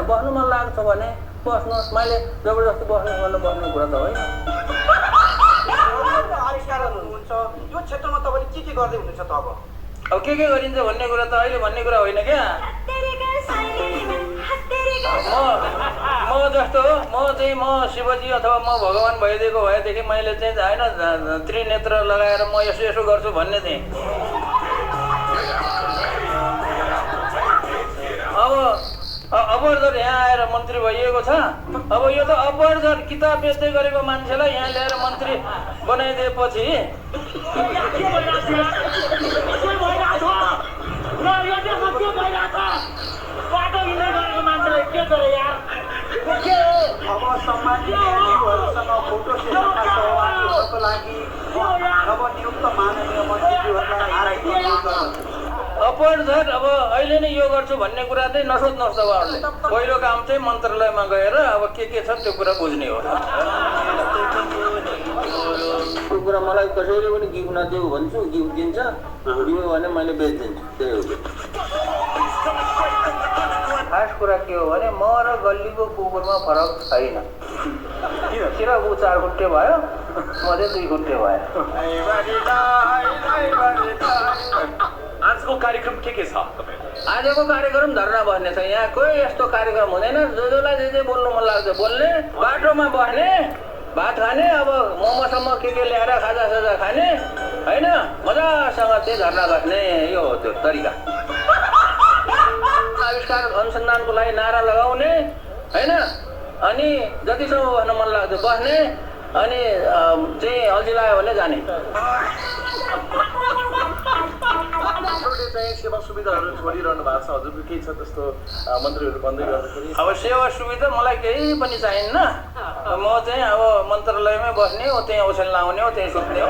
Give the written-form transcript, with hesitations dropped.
बस्नु मन लाग्छ भने बस्नुहोस्। मैले जबरजस्ती बस्ने कुरा त होइन। आविष्कार हुनुहुन्छ यो क्षेत्रमा तपाईँले के गर्दै हुनुहुन्छ त? अब के गरिन्छ भन्ने कुरा त अहिले भन्ने कुरा होइन क्या। म जस्तो म शिवजी अथवा म भगवान् भइदिएको भएदेखि मैले चाहिँ होइन त्रिनेत्र लगाएर म यसो गर्छु भन्ने थिएँ। अब जर यहाँ आएर मन्त्री भइएको छ, अब यो त अपरजर किताब बेच्दै गरेको मान्छेलाई यहाँ ल्याएर मन्त्री बनाइदिएपछि अब सम्मानित न्यायाधीशहरूसँग फोटो सेसनमा सहभागी हुनको लागि नवनियुक्त माननीय मन्त्रीज्यूहरूलाई हार्दिक अनुरोध गर्दछु। अपरझर अब अहिले नै यो गर्छु भन्ने कुरा चाहिँ नसोच्नुहोस् तपाईँहरूले। पहिलो काम चाहिँ मन्त्रालयमा गएर अब के छ त्यो कुरा बुझ्ने हो। त्यो कुरा मलाई कसैले पनि गिफ्ट नदेऊ भन्छु, गिफ्ट दिन्छ, दियो भने मैले बेचिदिन्छु, त्यही हो। खास कुरा के हो भने म र गल्लीको कुकुरमा फरक छैन। किन ऊ 4 खुट्टे भयो, म चाहिँ 2 खुट्टे भयो। आजको कार्यक्रम के छ? आजको कार्यक्रम धर्ना बस्ने छ। यहाँ कोही यस्तो कार्यक्रम हुँदैन। जसलाई जे बोल्नु मन लाग्छ बोल्ने, बाटोमा बस्ने, भात खाने, अब मोमोसम्म के ल्याएर खाजा खाने होइन, मजासँग चाहिँ धर्ना बस्ने, यो हो त्यो तरिका। आविष्कार अनुसन्धानको लागि नारा लगाउने होइन, अनि जतिसम्म बस्न मन लाग्छ बस्ने, अनि चाहिँ अल्छी लाग्यो भने जाने। चाहिँ सेवा सुविधाहरू छोडिरहनु भएको छ, हजुरको केही छ त्यस्तो मन्त्रीहरू भन्दै गर्दाखेरि? अब सेवा सुविधा मलाई केही पनि चाहिन्न। म चाहिँ अब मन्त्रालयमै बस्ने हो, त्यहीँ औषध लाउने हो, त्यहीँ सुत्ने हो।